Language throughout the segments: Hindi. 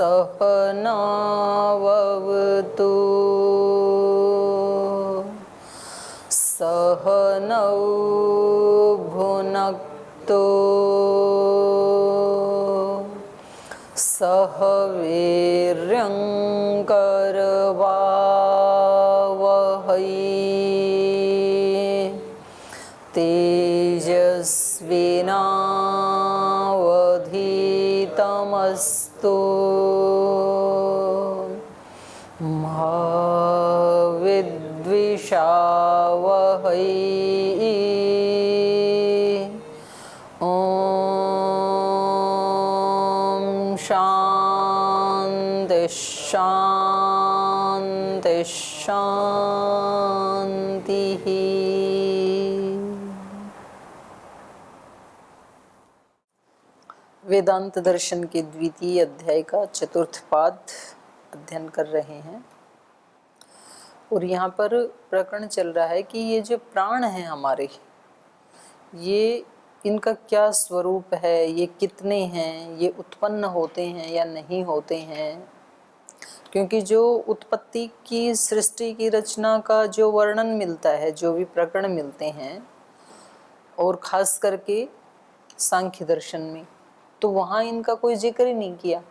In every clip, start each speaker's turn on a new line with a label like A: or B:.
A: सहनाववतु सहनौ भुनक्तु सह वीर्यं करवावहै तेजस्विनावधीतमस्तु मा विद्विषावहै। शांति शांति शांति। वेदांत दर्शन के द्वितीय अध्याय का चतुर्थ पाद अध्ययन कर रहे हैं और यहाँ पर प्रकरण चल रहा है कि ये जो प्राण हैं हमारे, ये इनका क्या स्वरूप है, ये कितने हैं, ये उत्पन्न होते हैं या नहीं होते हैं। क्योंकि जो उत्पत्ति की, सृष्टि की रचना का जो वर्णन मिलता है, जो भी प्रकरण मिलते हैं, और खास करके सांख्य दर्शन में, तो वहाँ इनका कोई जिक्र ही नहीं किया।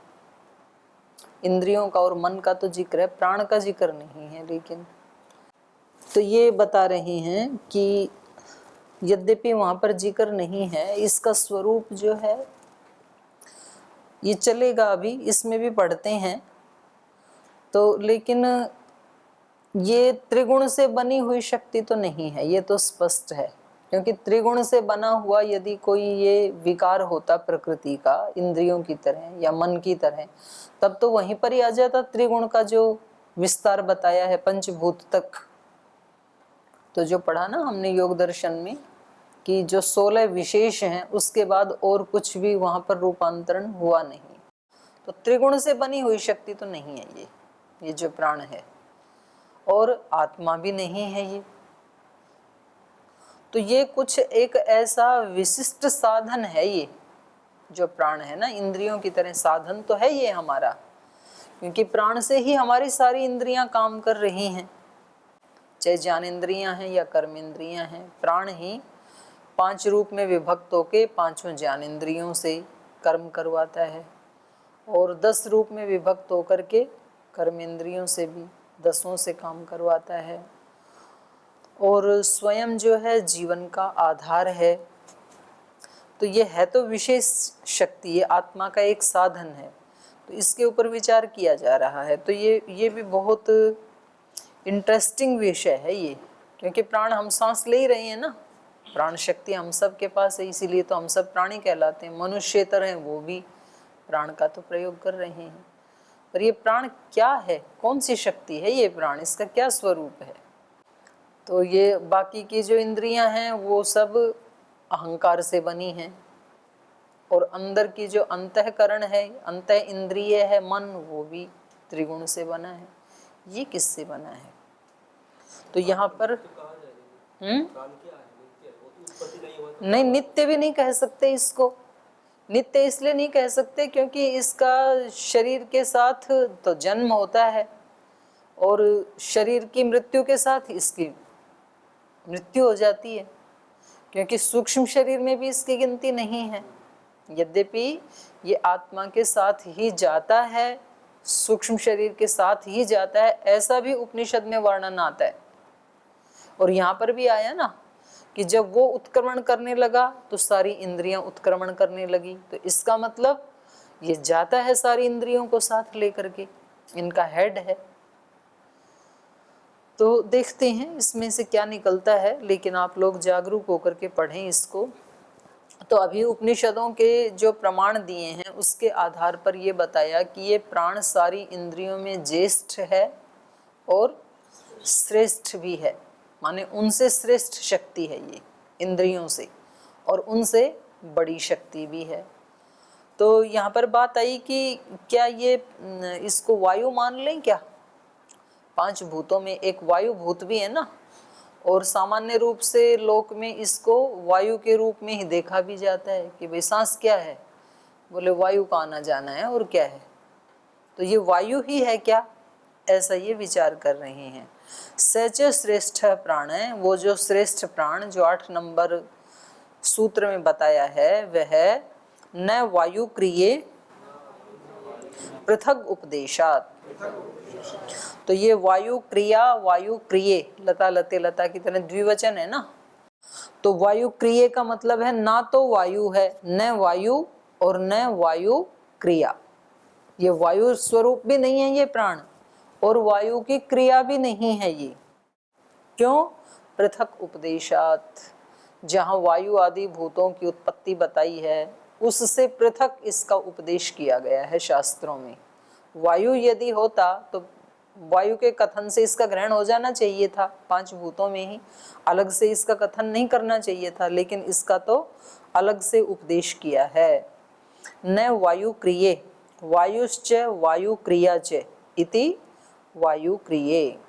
A: इंद्रियों का और मन का तो जिक्र है, प्राण का जिक्र नहीं है। लेकिन तो ये बता रहे हैं कि यद्यपि वहाँ पर जिक्र नहीं है, इसका स्वरूप जो है ये चलेगा, अभी इसमें भी पढ़ते हैं तो। लेकिन ये त्रिगुण से बनी हुई शक्ति तो नहीं है, ये तो स्पष्ट है। क्योंकि त्रिगुण से बना हुआ यदि कोई ये विकार होता प्रकृति का, इंद्रियों की तरह या मन की तरह, तब तो वहीं पर ही आ जाता त्रिगुण का जो विस्तार बताया है पंचभूत तक। तो जो पढ़ा ना हमने योग दर्शन में कि जो 16 विशेष हैं, उसके बाद और कुछ भी वहां पर रूपांतरण हुआ नहीं। तो त्रिगुण से बनी हुई शक्ति तो नहीं है ये जो प्राण है, और आत्मा भी नहीं है ये। तो ये कुछ एक ऐसा विशिष्ट साधन है, ये जो प्राण है ना, इंद्रियों की तरह साधन तो है ये हमारा। क्योंकि प्राण से ही हमारी सारी इंद्रियां काम कर रही हैं, चाहे ज्ञानेंद्रियां हैं या कर्मेंद्रियां हैं। प्राण ही 5 रूप में विभक्त होके 5 ज्ञानेंद्रियों से कर्म करवाता है, और 10 रूप में विभक्त होकर के कर्मेंद्रियों से भी 10 से काम करवाता है। और स्वयं जो है जीवन का आधार है। तो ये है तो विशेष शक्ति, ये आत्मा का एक साधन है। तो इसके ऊपर विचार किया जा रहा है। तो ये भी बहुत इंटरेस्टिंग विषय है ये। क्योंकि प्राण हम सांस ले ही रहे हैं ना, प्राण शक्ति हम सब के पास है, इसीलिए तो हम सब प्राणी कहलाते हैं। मनुष्यतर हैं वो भी प्राण का तो प्रयोग कर रहे हैं। पर ये प्राण क्या है, कौन सी शक्ति है ये प्राण, इसका क्या स्वरूप है? तो ये बाकी की जो इंद्रियां हैं वो सब अहंकार से बनी हैं, और अंदर की जो अंतःकरण है, अंतः इंद्रिय है मन, वो भी त्रिगुण से बना है। ये किससे बना है? तो यहाँ पर नहीं, नित्य भी नहीं कह सकते इसको। नित्य इसलिए नहीं कह सकते क्योंकि इसका शरीर के साथ तो जन्म होता है, और शरीर की मृत्यु के साथ इसकी मृत्यु हो जाती है। क्योंकि सूक्ष्म शरीर में भी इसकी गिनती नहीं है। यद्यपि ये आत्मा के साथ ही जाता है, सूक्ष्म शरीर के साथ ही जाता है, ऐसा भी उपनिषद में वर्णन आता है। और यहाँ पर भी आया ना कि जब वो उत्क्रमण करने लगा तो सारी इंद्रियां उत्क्रमण करने लगी। तो इसका मतलब ये जाता है सारी इंद्रियों को साथ लेकर के, इनका हेड है। तो देखते हैं इसमें से क्या निकलता है। लेकिन आप लोग जागरूक होकर के पढ़ें इसको। तो अभी उपनिषदों के जो प्रमाण दिए हैं उसके आधार पर ये बताया कि ये प्राण सारी इंद्रियों में ज्येष्ठ है और श्रेष्ठ भी है। माने उनसे श्रेष्ठ शक्ति है ये इंद्रियों से, और उनसे बड़ी शक्ति भी है। तो यहाँ पर बात आई कि क्या ये इसको वायु मान लें क्या? 5 भूतों में एक वायु भूत भी है ना, और सामान्य रूप से लोक में इसको वायु के रूप में ही देखा भी जाता है कि भाई सांस क्या है, बोले वायु का आना जाना है, और क्या है? तो ये वायु ही है क्या, ऐसा ये विचार कर रहे हैं। सच श्रेष्ठ प्राण है, वो जो श्रेष्ठ प्राण जो 8 नंबर सूत्र में बताया है वह न वायु क्रिये पृथक उपदेशात। तो ये वायु क्रिया वायु क्रिये, लता लते लता की तरह द्विवचन है ना, तो वायु क्रिये का मतलब है ना तो वायु है, न वायु और न वायु क्रिया। ये वायु स्वरूप भी नहीं है ये प्राण, और वायु की क्रिया भी नहीं है ये। क्यों? पृथक उपदेशात, जहाँ वायु आदि भूतों की उत्पत्ति बताई है उससे पृथक इसका उपदेश किया गया है शास्त्रों में। वायु यदि होता तो वायु के कथन से इसका ग्रहण हो जाना चाहिए था, 5 भूतों में ही, अलग से इसका कथन नहीं करना चाहिए था, लेकिन इसका तो अलग से उपदेश किया है। न वायु क्रिये वायुश्च वायु क्रिया च इति वायु क्रिये।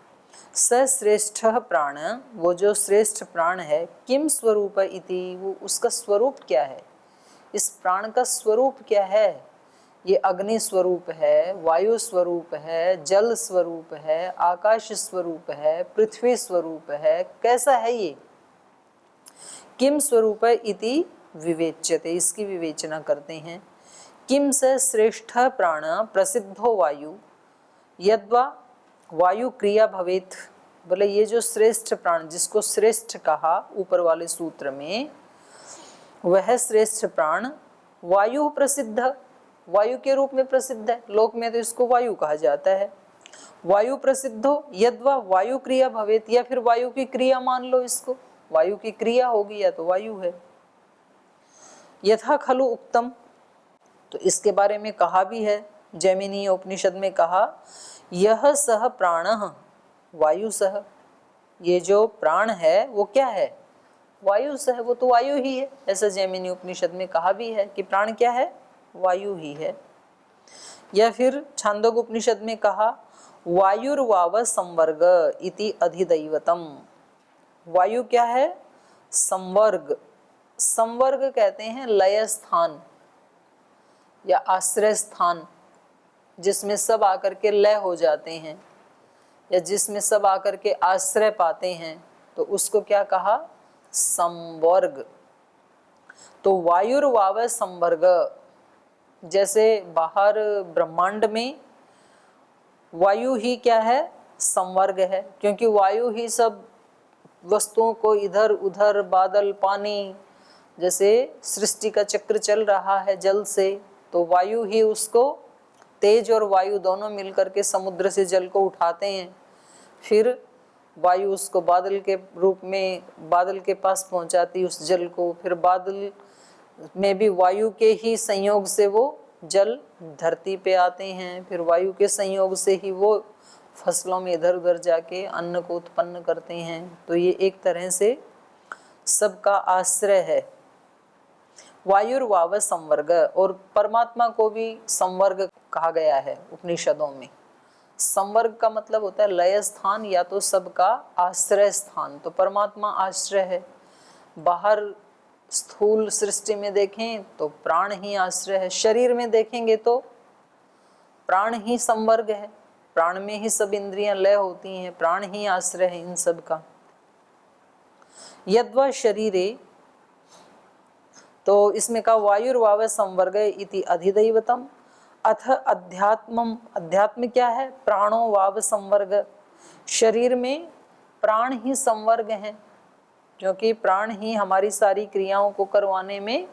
A: स श्रेष्ठ प्राण, वो जो श्रेष्ठ प्राण है, किम स्वरूप इति, वो उसका स्वरूप क्या है, इस प्राण का स्वरूप क्या है। ये अग्नि स्वरूप है, वायु स्वरूप है, जल स्वरूप है, आकाश स्वरूप है, पृथ्वी स्वरूप है, कैसा है ये। किम स्वरूप इति विवेच्यते, इसकी विवेचना करते हैं। किम स श्रेष्ठ प्राण प्रसिद्धो वायु यद्वा वायु क्रिया भवेत। बोले ये जो श्रेष्ठ प्राण जिसको श्रेष्ठ कहा ऊपर वाले सूत्र में, वह श्रेष्ठ प्राण वायु प्रसिद्ध, वायु के रूप में प्रसिद्ध है, लोक में तो इसको वायु कहा जाता है। वायु प्रसिद्धो यद्वा वायु क्रिया भवेत, या फिर वायु की क्रिया मान लो इसको, वायु की क्रिया होगी या तो वायु है। यथा खलु उक्तम, तो इसके बारे में कहा भी है, जैमिनी उपनिषद में कहा यह सह प्राणः वायु सह, ये जो प्राण है वो क्या है, वायु सह, वो तो वायु ही है। ऐसा जैमिनी उपनिषद में कहा भी है कि प्राण क्या है, वायु ही है। या फिर छांदोग्य उपनिषद में कहा वायुर्वाव संवर्ग इति अधिदैवतम, वायु क्या है, संवर्ग। संवर्ग कहते हैं लय स्थान या आश्रय स्थान, जिसमें सब आकर के लय हो जाते हैं या जिसमें सब आकर के आश्रय पाते हैं, तो उसको क्या कहा, संवर्ग। तो वायुर्वाव संवर्ग, जैसे बाहर ब्रह्मांड में वायु ही क्या है, संवर्ग है, क्योंकि वायु ही सब वस्तुओं को इधर उधर, बादल पानी, जैसे सृष्टि का चक्र चल रहा है जल से, तो वायु ही उसको, तेज और वायु दोनों मिलकर के समुद्र से जल को उठाते हैं, फिर वायु उसको बादल के रूप में बादल के पास पहुंचाती उस जल को, फिर बादल में भी वायु के ही संयोग से वो जल धरती पे आते हैं, फिर वायु के संयोग से ही वो फसलों में इधर उधर जाके अन्न को उत्पन्न करते हैं। तो ये एक तरह से सबका आश्रय है। वायुर्वाव संवर्ग, और परमात्मा को भी संवर्ग कहा गया है उपनिषदों में। संवर्ग का मतलब होता है लय स्थान या तो सबका आश्रय स्थान, तो परमात्मा आश्रय है। बाहर स्थूल सृष्टि में देखें तो प्राण ही आश्रय है, शरीर में देखेंगे तो प्राण ही संवर्ग है, प्राण में ही सब इंद्रियां लय होती हैं, प्राण ही आश्रय है इन सब का। यद्वा शरीरे, तो इसमें कहा वायुर्वाव संवर्ग इति अधिदैवतम। अथ अध्यात्मम, अध्यात्म क्या है, प्राणो वाव संवर्ग, शरीर में प्राण ही संवर्ग हैं, क्योंकि प्राण ही हमारी सारी क्रियाओं को करवाने में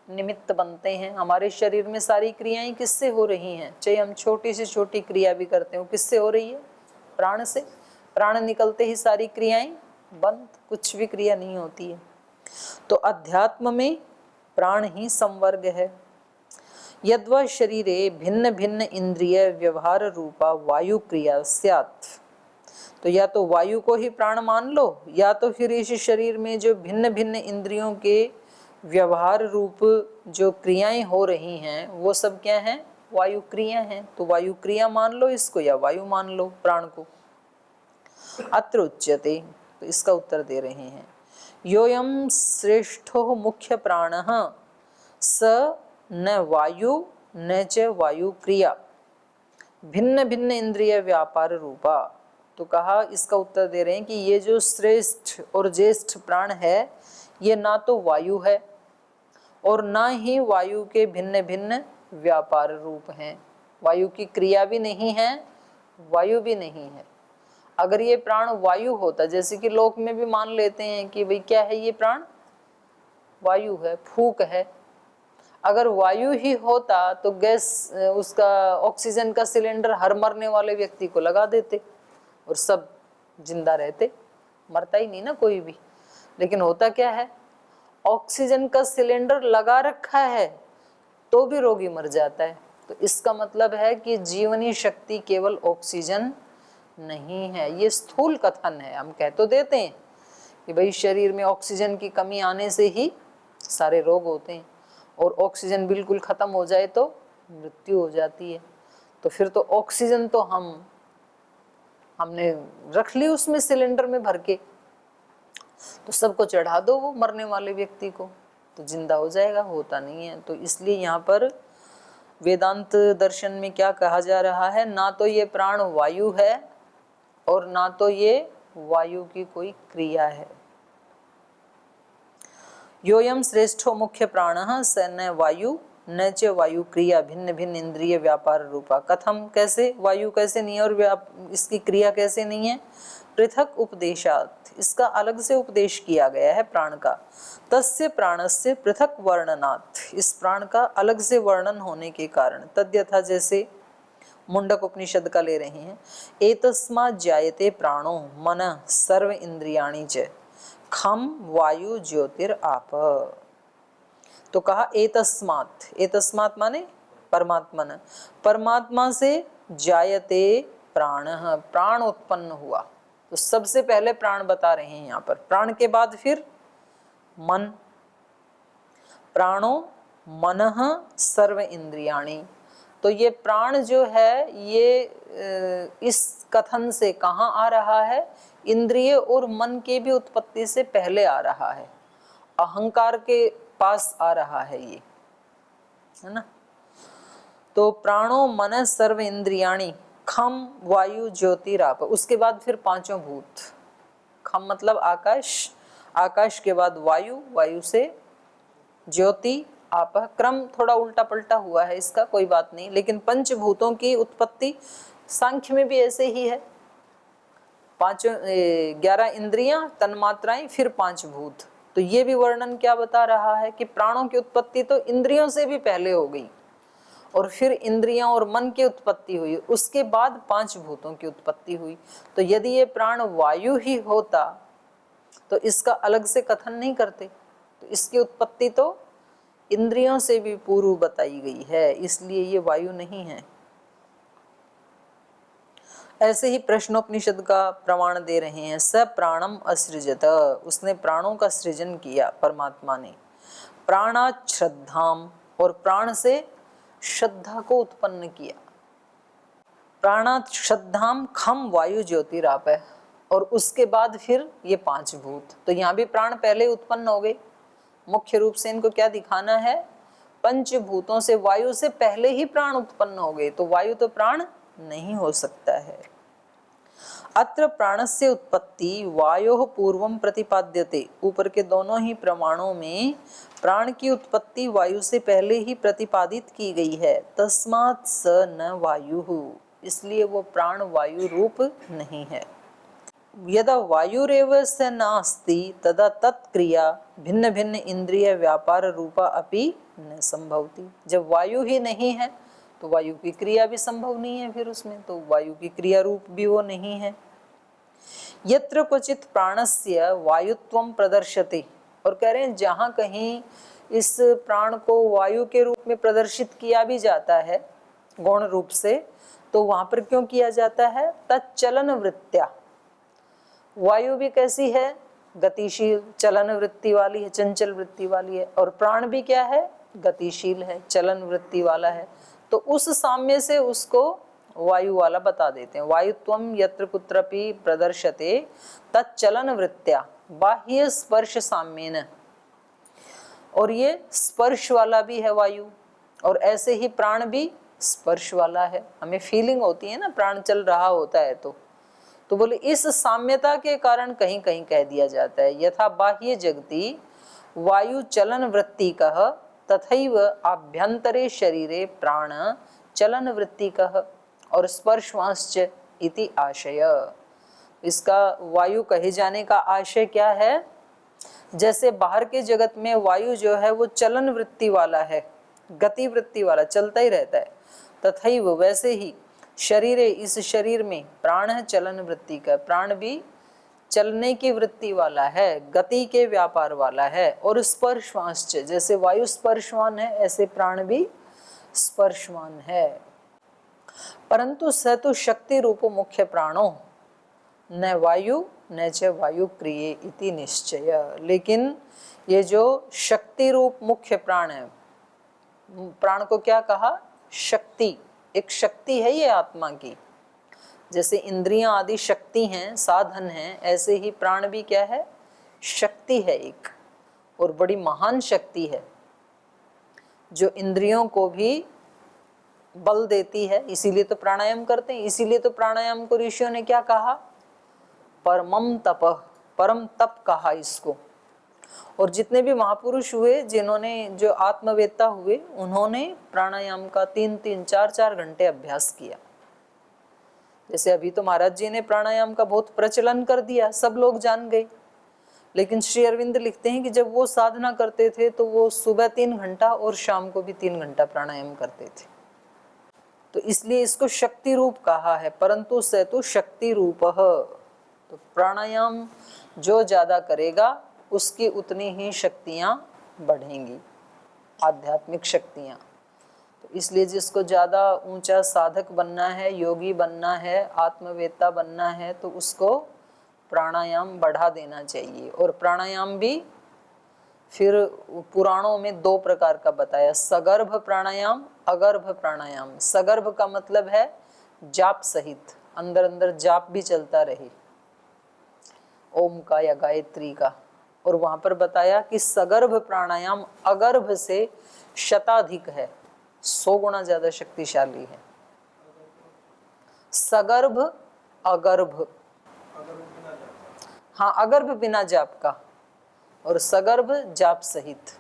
A: निमित्त बनते हैं। हमारे शरीर में सारी क्रियाएं किससे हो रही हैं, चाहे हम छोटी से छोटी क्रिया भी करते हो, किससे हो रही है, प्राण से। प्राण निकलते ही सारी क्रियाएं बंद, कुछ भी क्रिया नहीं होती है। तो अध्यात्म में प्राण ही संवर्ग है। यद्वा शरीरे भिन्न भिन्न इंद्रिय व्यवहार रूपा वायु क्रिया स्यात्, तो या तो वायु को ही प्राण मान लो, या तो फिर इस शरीर में जो भिन्न भिन्न इंद्रियों के व्यवहार रूप जो क्रियाएं हो रही हैं वो सब क्या हैं, वायु क्रिया हैं। तो वायु क्रिया मान लो इसको या वायु मान लो प्राण को। अत्र उच्यते, तो इसका उत्तर दे रहे हैं, योयम श्रेष्ठो मुख्य प्राणः स न वायु न च वायु क्रिया। भिन्न भिन्न इंद्रिय व्यापार रूपा। तो कहा, इसका उत्तर दे रहे हैं कि ये जो श्रेष्ठ और ज्येष्ठ प्राण है, ये ना तो वायु है और ना ही वायु के भिन्न भिन्न व्यापार रूप हैं। वायु की क्रिया भी नहीं है, वायु भी नहीं है। अगर ये प्राण वायु होता, जैसे कि लोक में भी मान लेते हैं कि भाई क्या है ये प्राण, वायु है, फूक है। अगर वायु ही होता तो गैस उसका ऑक्सीजन का सिलेंडर हर मरने वाले व्यक्ति को लगा देते और सब जिंदा रहते, मरता ही नहीं ना कोई भी। लेकिन होता क्या है, ऑक्सीजन का सिलेंडर लगा रखा है तो भी रोगी मर जाता है। तो इसका मतलब है कि जीवनी शक्ति केवल ऑक्सीजन नहीं है। ये स्थूल कथन है। हम कह तो देते हैं कि भाई शरीर में ऑक्सीजन की कमी आने से ही सारे रोग होते हैं, और ऑक्सीजन बिल्कुल खत्म हो जाए तो मृत्यु हो जाती है। तो फिर तो ऑक्सीजन तो हमने रख ली उसमें सिलेंडर में भर के, तो सबको चढ़ा दो वो मरने वाले व्यक्ति को, तो जिंदा हो जाएगा। होता नहीं है। तो इसलिए यहाँ पर वेदांत दर्शन में क्या कहा जा रहा है, ना तो ये प्राण वायु है और ना तो ये वायु की कोई क्रिया है। योयम श्रेष्ठो मुख्य प्राणः स न वायु न च वायु क्रिया भिन्न भिन्न इंद्रिय व्यापार रूपा। कथम, कैसे, वायु कैसे नहीं है और इसकी क्रिया कैसे नहीं है। पृथक उपदेशात, इसका अलग से उपदेश किया गया है प्राण का। तस्य प्राणस्य पृथक वर्णनात्, इस प्राण का अलग से वर्णन होने के कारण। तद्यथा, जैसे मुंडक उपनिषद का ले रहे हैं, एतस्मात् जायते प्राणो मनः सर्व इंद्रियाणि च खम वायु ज्योतिर आप। तो कहा एतस्मात्, एतस्मात् माने परमात्मन, परमात्मा से जायते प्राणः, प्राण उत्पन्न हुआ। तो सबसे पहले प्राण बता रहे हैं यहाँ पर, प्राण के बाद फिर मन। प्राणो मनः सर्व इंद्रियाणि। तो ये प्राण जो है ये इस कथन से कहाँ आ रहा है, इंद्रिय और मन के भी उत्पत्ति से पहले आ रहा है, अहंकार के पास आ रहा है ये, है ना। तो प्राणो मन सर्व इंद्रियाणि खम वायु ज्योतिराप। उसके बाद फिर पांचों भूत। खम मतलब आकाश, आकाश के बाद वायु, वायु से ज्योति, आप। क्रम थोड़ा उल्टा पलटा हुआ है इसका, कोई बात नहीं। लेकिन पंचभूतों की उत्पत्ति सांख्य में भी ऐसे ही है, 11 इंद्रियां, तन्मात्राएं, फिर 5 भूत। तो ये भी वर्णन क्या बता रहा है कि प्राणों की उत्पत्ति तो इंद्रियों से भी पहले हो गई, और फिर इंद्रियां और मन की उत्पत्ति हुई, उसके बाद 5 भूतों की उत्पत्ति हुई। तो यदि ये प्राण वायु ही होता तो इसका अलग से कथन नहीं करते। तो इसकी उत्पत्ति तो इंद्रियों से भी पूर्व बताई गई है, इसलिए ये वायु नहीं है। ऐसे ही प्रश्नोपनिषद का प्रमाण दे रहे हैं, स प्राणम असृजत, उसने प्राणों का सृजन किया परमात्मा ने। प्राणात् श्रद्धाम, और प्राण से श्रद्धा को उत्पन्न किया। प्राणात् श्रद्धाम खम वायु ज्योतिराप है, और उसके बाद फिर ये 5 भूत। तो यहाँ भी प्राण पहले उत्पन्न हो गए। मुख्य रूप से इनको क्या दिखाना है, पंचभूतों से, वायु से पहले ही प्राण उत्पन्न हो गए। तो वायु तो प्राण नहीं हो सकता है। अत्र प्राणस्य उत्पत्ति वायोः पूर्वं प्रतिपाद्यते। ऊपर के दोनों ही प्रमाणों में प्राण की उत्पत्ति वायु से पहले ही प्रतिपादित की गई है। तस्मात् स न वायुः, इसलिए वो प्राण वायु रूप नहीं है। यदा वायुरेव स नास्ति तदा तत्क्रिया भिन्न भिन्न इंद्रिय व्यापार रूपा अपि न संभवती। जब वायु ही नहीं है तो वायु की क्रिया भी संभव नहीं है फिर उसमें, तो वायु की क्रिया रूप भी वो नहीं है। यत्र क्वचित प्राणस्य वायुत्वं प्रदर्शते, और कह रहे हैं जहाँ कहीं इस प्राण को वायु के रूप में प्रदर्शित किया भी जाता है गौण रूप से, तो वहां पर क्यों किया जाता है, तच्चलन वृत्त्या। वायु भी कैसी है, गतिशील, चलन वृत्ति वाली है, चंचल वृत्ति वाली है, और प्राण भी क्या है, गतिशील है, चलन वृत्ति वाला है। तो उस साम्य से उसको वायु वाला बता देते हैं। वायुत्वम यत्र कुत्रपि प्रदर्शते तच्चलन वृत्त्या बाह्य स्पर्श साम्येन, और ये स्पर्श वाला भी है वायु, और ऐसे ही प्राण भी स्पर्श वाला है, हमें फीलिंग होती है ना प्राण चल रहा होता है तो बोले इस साम्यता के कारण कहीं कहीं कह दिया जाता है यथा बाह्य जगति वायु चलन वृत्ति कह तथैव आभ्यंतरे शरीरे प्राण चलन वृत्ति कह और स्पर्शवांश्च इति आशय। इसका वायु कहे जाने का आशय क्या है? जैसे बाहर के जगत में वायु जो है वो चलन वृत्ति वाला है, गति वृत्ति वाला, चलता ही रहता है, तथैव वैसे ही शरीर, इस शरीर में प्राण है चलन वृत्ति का, प्राण भी चलने की वृत्ति वाला है, गति के व्यापार वाला है। और स्पर्शवांश्च, जैसे वायु स्पर्शवान है ऐसे प्राण भी स्पर्शवान है। परंतु स तो शक्ति रूपो मुख्य प्राणो न वायु न च वायु क्रिये इति निश्चय। लेकिन ये जो शक्ति रूप मुख्य प्राण है, प्राण को क्या कहा? शक्ति, एक शक्ति है ये आत्मा की। जैसे इंद्रियां आदि शक्ति हैं, साधन हैं, ऐसे ही प्राण भी क्या है? शक्ति है एक, और बड़ी महान शक्ति है जो इंद्रियों को भी बल देती है। इसीलिए तो प्राणायाम करते हैं, इसीलिए तो प्राणायाम को ऋषियों ने क्या कहा? परमम तपः, परम तप कहा इसको। और जितने भी महापुरुष हुए, जिन्होंने, जो आत्मवेत्ता हुए, उन्होंने प्राणायाम का 3-3, 4-4 घंटे अभ्यास किया। जैसे अभी तो महाराज जी ने प्राणायाम का बहुत प्रचलन कर दिया, सब लोग जान गए, लेकिन श्री अरविंद लिखते हैं कि जब वो साधना करते थे तो वो सुबह 3 घंटा और शाम को भी 3 घंटा प्राणायाम करते थे। तो इसलिए इसको शक्ति रूप कहा है। परंतु स तो शक्ति रूपः, तो प्राणायाम जो ज्यादा करेगा उसकी उतनी ही शक्तियां बढ़ेंगी, आध्यात्मिक शक्तियां। तो इसलिए जिसको ज्यादा ऊंचा साधक बनना है, योगी बनना है, आत्मवेत्ता बनना है, तो उसको प्राणायाम बढ़ा देना चाहिए। और प्राणायाम भी फिर पुराणों में 2 प्रकार का बताया, सगर्भ प्राणायाम, अगर्भ प्राणायाम। सगर्भ का मतलब है जाप सहित, अंदर अंदर जाप भी चलता रहे, ओम का या गायत्री का। और वहां पर बताया कि सगर्भ प्राणायाम अगर्भ से शताधिक है, 100 गुना ज्यादा शक्तिशाली है। सगर्भ, अगर्भ, हाँ अगर्भ बिना जाप का, और सगर्भ जाप सहित।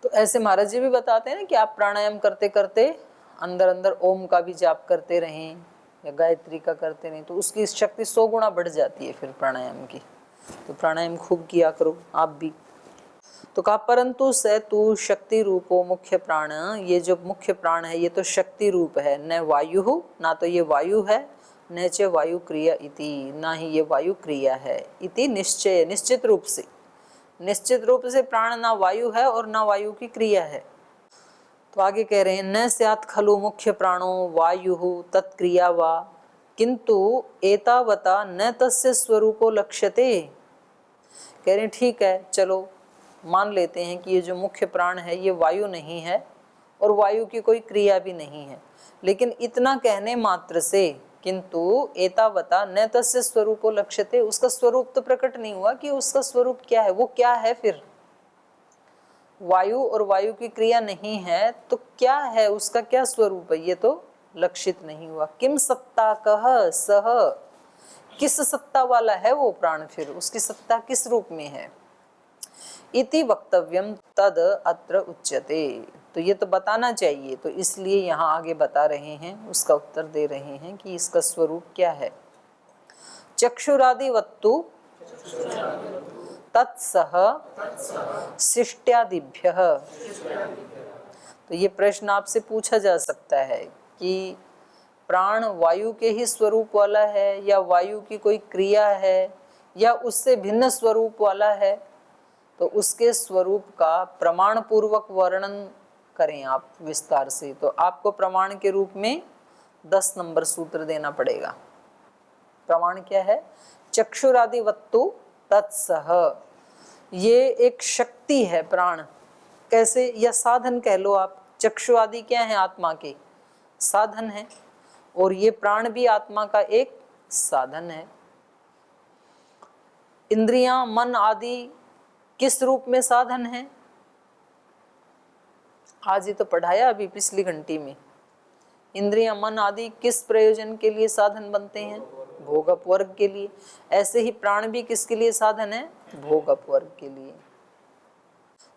A: तो ऐसे महाराज जी भी बताते हैं ना कि आप प्राणायाम करते करते अंदर अंदर ओम का भी जाप करते रहें या गायत्री का करते रहें, तो उसकी शक्ति 100 गुना बढ़ जाती है फिर प्राणायाम की। तो प्राणायाम खूब किया करो आप भी। तो कहा परंतु स तु शक्ति रूपो मुख्य प्राण, ये जो मुख्य प्राण है ये तो शक्ति रूप है, न वायु, ना तो ये वायु है, न च वायु क्रिया इति, ना ही ये वायु क्रिया है, इति निश्चय, निश्चित रूप से, निश्चित रूप से प्राण ना वायु है और ना वायु की क्रिया है। तो आगे कह रहे हैं न स्यात् खलु मुख्य प्राणो वायु तत्क्रिया वा किंतु एतावता न तस्य स्वरूपो लक्ष्यते। कह रहे हैं ठीक है, चलो मान लेते हैं कि ये जो मुख्य प्राण है ये वायु नहीं है और वायु की कोई क्रिया भी नहीं है, लेकिन इतना कहने मात्र से, किंतु एतावता न तस्य स्वरूपो लक्ष्यते, उसका स्वरूप तो प्रकट नहीं हुआ कि उसका स्वरूप क्या है, वो क्या है। फिर वायु और वायु की क्रिया नहीं है तो क्या है, उसका क्या स्वरूप है, ये तो लक्षित नहीं हुआ। किम सत्ता कह सह, किस सत्ता वाला है वो प्राण, फिर उसकी सत्ता किस रूप में है। इति वक्तव्यम तद अत्र उच्यते, तो ये तो बताना चाहिए, तो इसलिए यहाँ आगे बता रहे हैं, उसका उत्तर दे रहे हैं कि इसका स्वरूप क्या है। चक्षुरादिवत्तु तत्सह शिष्ट्यादिभ्यः। तो ये प्रश्न आपसे पूछा जा सकता है कि प्राण वायु के ही स्वरूप वाला है या वायु की कोई क्रिया है या उससे भिन्न स्वरूप वाला है। तो उसके स्वरूप का प्रमाण पूर्वक वर्णन करें आप विस्तार से, तो आपको प्रमाण के रूप में 10 नंबर सूत्र देना पड़ेगा। प्रमाण क्या है? चक्षुरादिवत्तु तत्सह, ये एक शक्ति है प्राण, कैसे, या साधन कह लो आप। चक्षु आदि क्या है? आत्मा के साधन है, और ये प्राण भी आत्मा का एक साधन है। इंद्रियां, मन आदि किस रूप में साधन है? आज ही तो पढ़ाया अभी पिछली घंटी में, इंद्रियां मन आदि किस प्रयोजन के लिए साधन बनते हैं? भोग अपवर्ग के लिए। ऐसे ही प्राण भी किसके लिए साधन है? भोग अपवर्ग के लिए।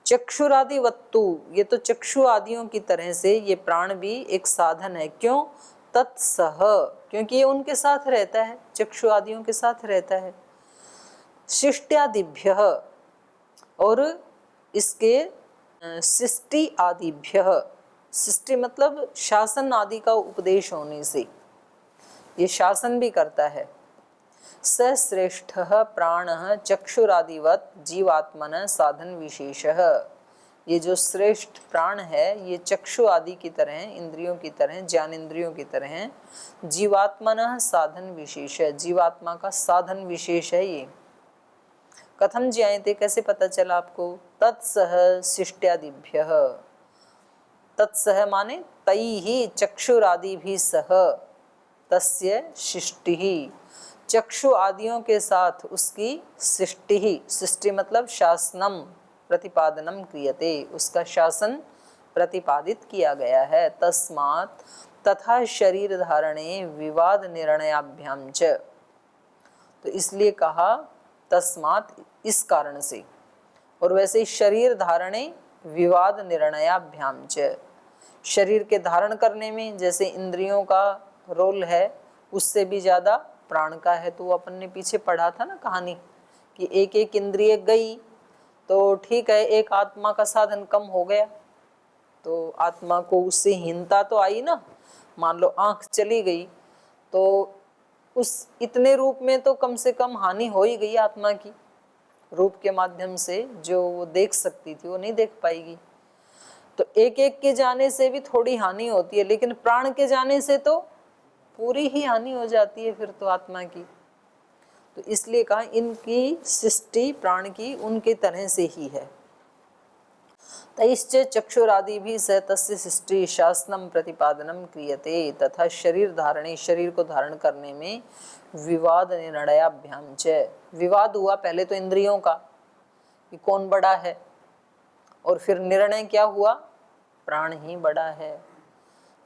A: चक्षुरादि वत्तु, ये तो चक्षु आदियों की तरह से ये प्राण भी एक साधन है। क्यों? तत्सह, क्योंकि ये उनके साथ रहता है, चक्षु आदियों के साथ रहता है। शिष्ट्यादिभ्य, और इसके शिष्टि आदिभ्य, शिष्टि मतलब शासन आदि का उपदेश होने से ये शासन भी करता है। स श्रेष्ठ प्राण चक्षुरादिवत जीवात्मन साधन विशेषः, ये जो श्रेष्ठ प्राण है ये चक्षु आदि की तरह, इंद्रियों की तरह, ज्ञानेंद्रियों की तरह जीवात्मन साधन विशेष है, जीवात्मा का साधन विशेष है ये। कथम ज्ञायते, कैसे पता चला आपको? तत्सह शिष्ट्यादिभ्यः, तत्सह माने तैहि चक्षुरादिभिः सह तस्य शिष्टिः, चक्षु आदियों के साथ उसकी शिष्टि, शिष्टि मतलब शासनम प्रतिपादनम क्रियते, उसका शासन प्रतिपादित किया गया है। तस्मात् तथा शरीर धारणे विवाद निर्णयाभ्याम च, तो इसलिए कहा तस्मात्, इस कारण से, और वैसे ही शरीर धारणे विवाद निर्णयाभ्याम च, शरीर के धारण करने में जैसे इंद्रियों का रोल है उससे भी ज़्यादा प्राण का है। तो अपन ने पीछे पढ़ा था ना कहानी कि एक एक इंद्रिय गई तो ठीक है, एक आत्मा का साधन कम हो गया, तो आत्मा को उससे हीनता तो आई ना। मान लो आँख चली गई तो उस इतने रूप में तो कम से कम हानि हो ही गई आत्मा की, रूप के माध्यम से जो वो देख सकती थी वो नहीं देख पाएगी। तो एक एक के जाने से भी थोड़ी हानि होती है, लेकिन प्राण के जाने से तो पूरी ही हानि हो जाती है फिर तो आत्मा की। तो इसलिए कहा इनकी सृष्टि प्राण की उनके तरह से ही है। तैश्च चक्षुरादि भी स तस्य सृष्टि शासनम प्रतिपादनम क्रियते, तथा शरीर धारणे, शरीर को धारण करने में विवाद निर्णयाभ्याम च, विवाद हुआ पहले तो इंद्रियों का कि कौन बड़ा है, और फिर निर्णय क्या हुआ? प्राण ही बड़ा है।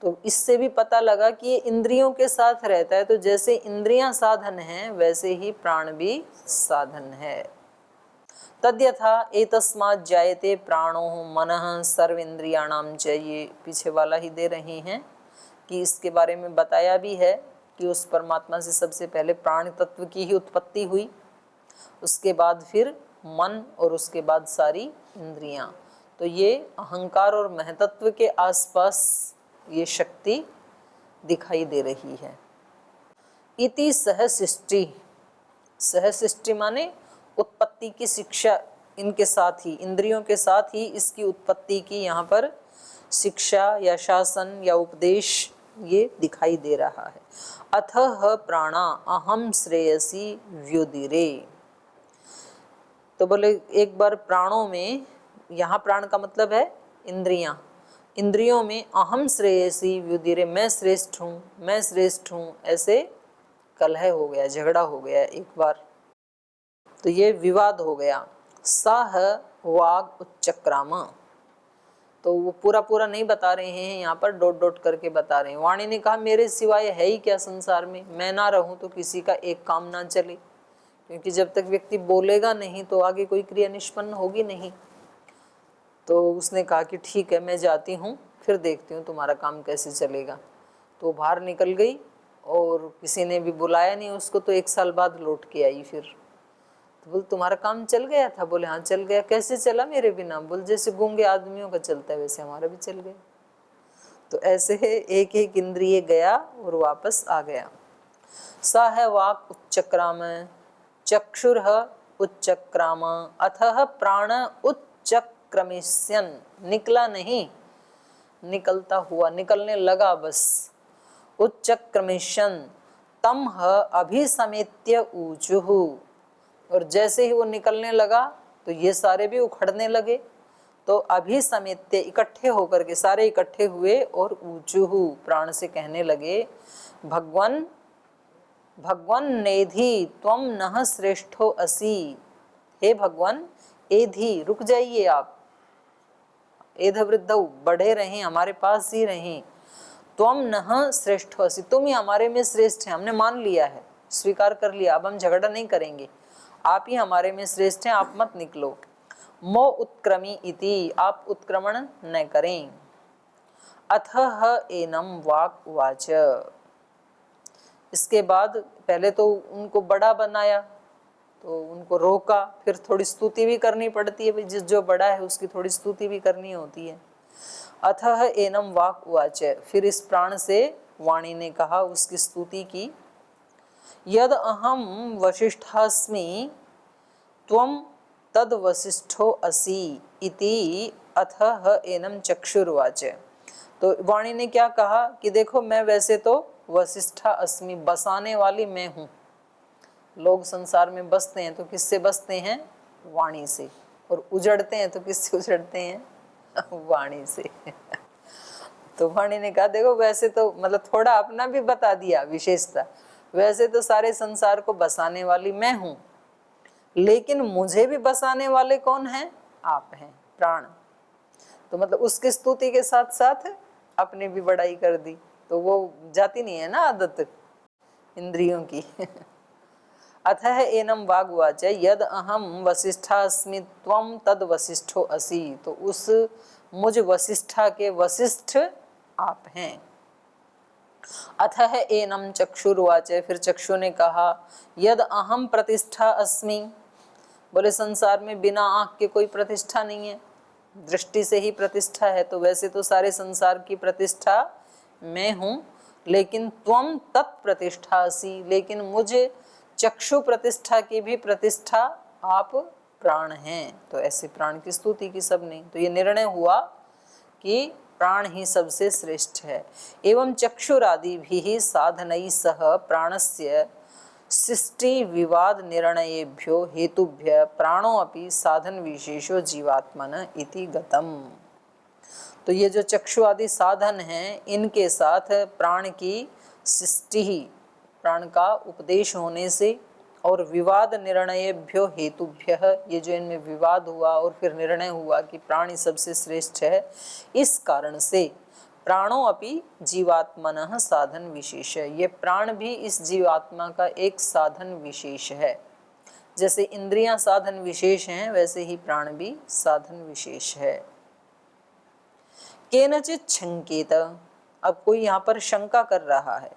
A: तो इससे भी पता लगा कि ये इंद्रियों के साथ रहता है, तो जैसे इंद्रियां साधन हैं वैसे ही प्राण भी साधन है। तद्यथा एतस्मात् जायते प्राणो मनः सर्वेन्द्रियाणाम च, ये पीछे वाला ही दे रहे हैं कि इसके बारे में बताया भी है कि उस परमात्मा से सबसे पहले प्राण तत्व की ही उत्पत्ति हुई, उसके बाद फिर मन, और उसके बाद सारी इंद्रियां। तो ये अहंकार और महतत्व के आसपास ये शक्ति दिखाई दे रही है। इति सहसृष्टि, सहसृष्टि माने उत्पत्ति की शिक्षा, इनके साथ ही, इंद्रियों के साथ ही इसकी उत्पत्ति की यहाँ पर शिक्षा या शासन या उपदेश ये दिखाई दे रहा है। अथः प्राणा अहम श्रेयसी व्युदिरे, तो बोले एक बार प्राणों में, यहाँ प्राण का मतलब है इंद्रियां, इंद्रियों में अहम श्रेयसी व्युदिरे, मैं श्रेष्ठ हूँ, मैं श्रेष्ठ हूँ, ऐसे कलह हो गया, झगड़ा हो गया एक बार, तो ये विवाद हो गया। साह वाग उच्चक्राम, तो वो पूरा पूरा नहीं बता रहे हैं, यहाँ पर डॉट डॉट करके बता रहे हैं। वाणी ने कहा मेरे सिवाय है ही क्या संसार में, मैं ना रहूं तो किसी का एक काम ना चले, क्योंकि जब तक व्यक्ति बोलेगा नहीं तो आगे कोई क्रिया निष्पन्न होगी नहीं। तो उसने कहा कि ठीक है मैं जाती हूँ, फिर देखती हूँ तुम्हारा काम कैसे चलेगा। तो बाहर निकल गई और किसी ने भी बुलाया नहीं उसको, तो 1 साल बाद लौट के आई। फिर तो बोल तुम्हारा काम चल गया था? बोले हाँ चल गया। कैसे चला मेरे बिना? बोल जैसे गूंगे आदमियों का चलता है वैसे हमारा भी चल गया। तो ऐसे एक एक इंद्रिय गया और वापस आ गया। स है वाक् उच्चक्राम, चक्षुर उच्चक्राम, अथः प्राण उच्चक्रमिष्यन्, निकला नहीं, निकलता हुआ, निकलने लगा बस। उच्चक्रमिष्यन् तम अभिसमेत्य ऊचुः, और जैसे ही वो निकलने लगा तो ये सारे भी उखड़ने लगे। तो अभिसमेत्य, इकट्ठे होकर के, सारे इकट्ठे हुए और ऊचुः, प्राण से कहने लगे भगवान भगवान नेधि त्वम नः श्रेष्ठो असि, हे भगवान एधि, रुक जाइए आप, एध वृद्धौ, बढ़े रहें, हमारे पास ही रहें, त्वम नः श्रेष्ठो असि, तुम ही हमारे में श्रेष्ठ हैं, हमने मान लिया है, स्वीकार कर लिया, अब हम झगड़ा नहीं करेंगे, आप ही हमारे में श्रेष्ठ हैं, आप मत निकलो। मो उत्क्रमी इति, आप उत्क्रमण न करें। अथः एनम वाक उवाच, इसके बाद पहले तो उनको बड़ा बनाया, तो उनको रोका, फिर थोड़ी स्तुति भी करनी पड़ती है, जिस जो बड़ा है उसकी थोड़ी स्तुति भी करनी होती है। अथः एनम वाक उवाच, फिर इस प्राण से वाणी ने कहा, उसकी स्तुति की। यद अहम वसिष्ठास्मि त्वम तद वसिष्ठो असि इति अथः एनम चक्षुर्वाच। तो वाणी ने क्या कहा कि देखो मैं वैसे तो वसिष्ठा अस्मि, बसाने वाली मैं हूँ। लोग संसार में बसते हैं तो किससे बसते हैं? वाणी से, और उजड़ते हैं तो किससे उजड़ते हैं? वाणी से। तो वाणी ने कहा देखो वैसे तो, मतलब थोड़ा अपना भी बता दिया विशेषता, वैसे तो सारे संसार को बसाने वाली मैं हूँ, लेकिन मुझे भी बसाने वाले कौन हैं? आप हैं, प्राण। तो मतलब उसकी स्तुति के साथ साथ अपनी भी बड़ाई कर दी, तो वो जाती नहीं है ना आदत इंद्रियों की। अतः एनम वाग्वाच यद अहम वसिष्ठास्मि त्वम तद वसिष्ठो असि, तो उस मुझ वसिष्ठा के वसिष्ठ आप हैं। अतः एनम चक्षुर्वाच, फिर चक्षु ने कहा, यद अहम प्रतिष्ठा अस्मि, बोले संसार में बिना आँख के कोई प्रतिष्ठा नहीं है, दृष्टि से ही प्रतिष्ठा है, तो वैसे तो सारे संसार की प्रतिष्ठा मैं हूँ, लेकिन त्वम तत्प्रतिष्ठा असि, लेकिन मुझे चक्षु प्रतिष्ठा की भी प्रतिष्ठा आप प्राण हैं। तो ऐसे प्राण की स्तुति की सबने, तो ये निर्णय हुआ कि प्राण ही सबसे श्रेष्ठ है। एवं चक्षुरादि भी साधनैः सह प्राणस्य सृष्टि विवाद निर्णयेभ्यो हेतुभ्य प्राणो अपि साधन विशेषो जीवात्मन इति गतम। तो ये जो चक्षु आदि साधन हैं, इनके साथ प्राण की सृष्टि, प्राण का उपदेश होने से, और विवाद निर्णयेभ्यो हेतुभ्य, ये जो इनमें विवाद हुआ और फिर निर्णय हुआ कि प्राण ही सबसे श्रेष्ठ है, इस कारण से प्राणों अपि जीवात्मनः साधन विशेष है, ये प्राण भी इस जीवात्मा का एक साधन विशेष है। जैसे इंद्रियां साधन विशेष हैं, वैसे ही प्राण भी साधन विशेष है। केनचित शंकेत, अब कोई यहाँ पर शंका कर रहा है,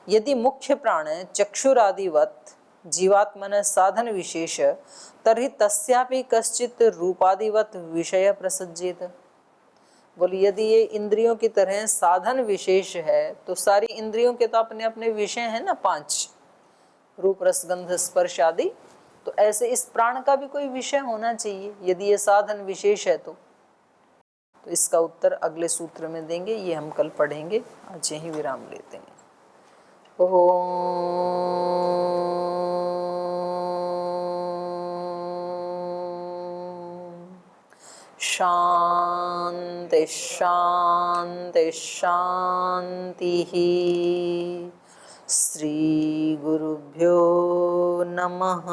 A: यदि मुख्य प्राण चक्षुरादिवत जीवात्मन साधन विशेष तर्हि तस्यापि कश्चित रूपादिवत विषय प्रसज्जेत। बोली यदि ये इंद्रियों की तरह साधन विशेष है, तो सारी इंद्रियों के तो अपने अपने विषय हैं ना, 5 रूप रस गंध स्पर्श आदि, तो ऐसे इस प्राण का भी कोई विषय होना चाहिए यदि ये साधन विशेष है तो इसका उत्तर अगले सूत्र में देंगे, ये हम कल पढ़ेंगे। आज यहीं विराम लेते हैं। शांति शांति शांति। श्री गुरुभ्यो नमः।